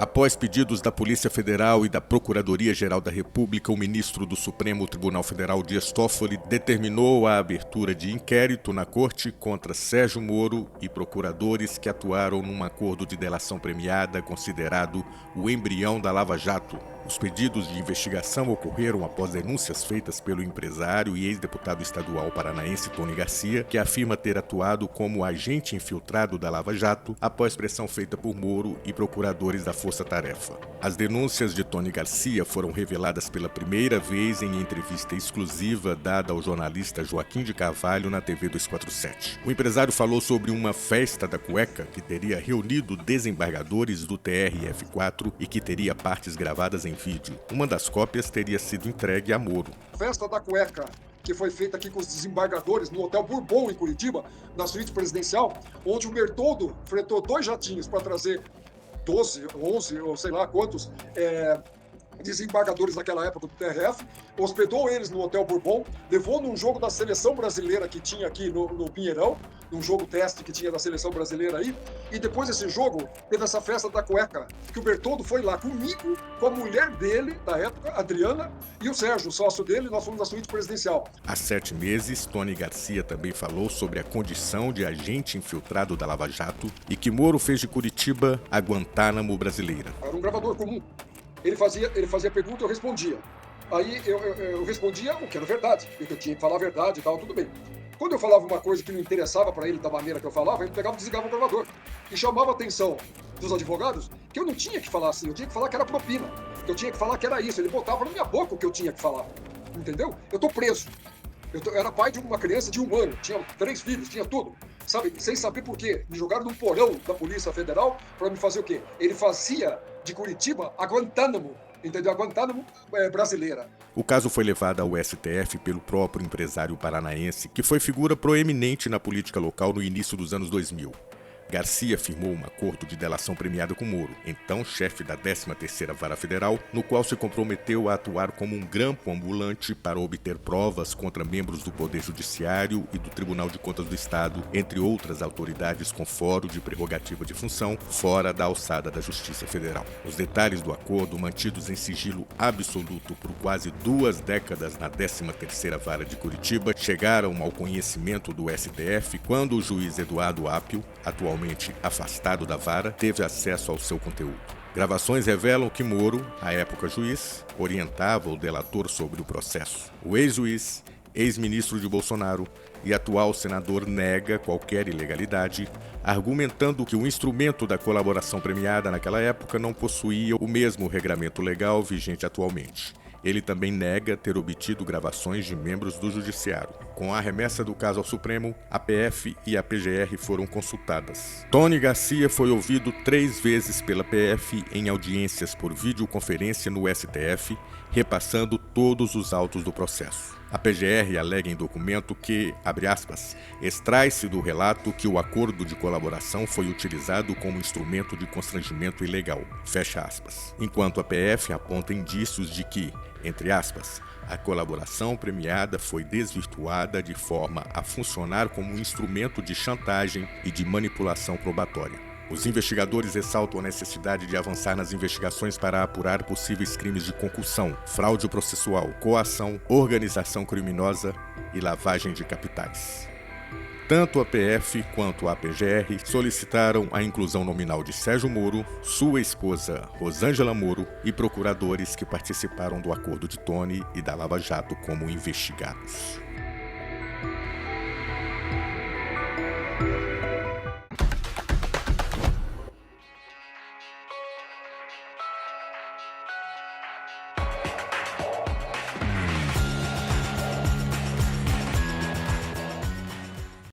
Após pedidos da Polícia Federal e da Procuradoria-Geral da República, o ministro do Supremo Tribunal Federal, Dias Toffoli, determinou a abertura de inquérito na Corte contra Sérgio Moro e procuradores que atuaram num acordo de delação premiada considerado o embrião da Lava Jato. Os pedidos de investigação ocorreram após denúncias feitas pelo empresário e ex-deputado estadual paranaense Tony Garcia, que afirma ter atuado como agente infiltrado da Lava Jato após pressão feita por Moro e procuradores da Força Tarefa. As denúncias de Tony Garcia foram reveladas pela primeira vez em entrevista exclusiva dada ao jornalista Joaquim de Carvalho na TV 247. O empresário falou sobre uma festa da cueca que teria reunido desembargadores do TRF4 e que teria partes gravadas em vídeo. Uma das cópias teria sido entregue a Moro. Festa da cueca, que foi feita aqui com os desembargadores no Hotel Bourbon, em Curitiba, na suíte presidencial, onde o Bertoldo fretou 2 jatinhos para trazer 12, 11, ou sei lá quantos, desembargadores daquela época do TRF, hospedou eles no Hotel Bourbon, levou num jogo da seleção brasileira que tinha aqui no Pinheirão, num jogo teste que tinha da seleção brasileira aí, e depois desse jogo teve essa festa da cueca, que o Bertoldo foi lá comigo, com a mulher dele, da época, Adriana, e o Sérgio, o sócio dele, nós fomos da suíte presidencial. Há 7 meses, Tony Garcia também falou sobre a condição de agente infiltrado da Lava Jato e que Moro fez de Curitiba a Guantánamo brasileira. Era um gravador comum. Ele fazia pergunta e eu respondia. Aí eu respondia o que era verdade, porque eu tinha que falar a verdade e tal, tudo bem. Quando eu falava uma coisa que não interessava para ele da maneira que eu falava, ele pegava e desligava o gravador. E chamava a atenção dos advogados que eu não tinha que falar assim, eu tinha que falar que era propina, que eu tinha que falar que era isso. Ele botava na minha boca o que eu tinha que falar, entendeu? Eu tô preso. Eu era pai de uma criança de 1 ano, tinha 3 filhos, tinha tudo. Sabe, sem saber por quê. Me jogaram num porão da Polícia Federal para me fazer o quê? Ele fazia de Curitiba a Guantánamo, entendeu? A Guantánamo brasileira. O caso foi levado ao STF pelo próprio empresário paranaense, que foi figura proeminente na política local no início dos anos 2000. Garcia firmou um acordo de delação premiada com Moro, então chefe da 13ª Vara Federal, no qual se comprometeu a atuar como um grampo ambulante para obter provas contra membros do Poder Judiciário e do Tribunal de Contas do Estado, entre outras autoridades com foro de prerrogativa de função, fora da alçada da Justiça Federal. Os detalhes do acordo, mantidos em sigilo absoluto por quase 2 décadas na 13ª Vara de Curitiba, chegaram ao conhecimento do STF quando o juiz Eduardo Apio, atualmente afastado da vara, teve acesso ao seu conteúdo. Gravações revelam que Moro, à época juiz, orientava o delator sobre o processo. O ex-juiz, ex-ministro de Bolsonaro e atual senador nega qualquer ilegalidade, argumentando que o instrumento da colaboração premiada naquela época não possuía o mesmo regramento legal vigente atualmente. Ele também nega ter obtido gravações de membros do Judiciário. Com a remessa do caso ao Supremo, a PF e a PGR foram consultadas. Tony Garcia foi ouvido 3 vezes pela PF em audiências por videoconferência no STF, repassando todos os autos do processo. A PGR alega em documento que, abre aspas, extrai-se do relato que o acordo de colaboração foi utilizado como instrumento de constrangimento ilegal, fecha aspas. Enquanto a PF aponta indícios de que, entre aspas, a colaboração premiada foi desvirtuada de forma a funcionar como um instrumento de chantagem e de manipulação probatória. Os investigadores ressaltam a necessidade de avançar nas investigações para apurar possíveis crimes de concussão, fraude processual, coação, organização criminosa e lavagem de capitais. Tanto a PF quanto a PGR solicitaram a inclusão nominal de Sérgio Moro, sua esposa Rosângela Moro e procuradores que participaram do acordo de Tony e da Lava Jato como investigados.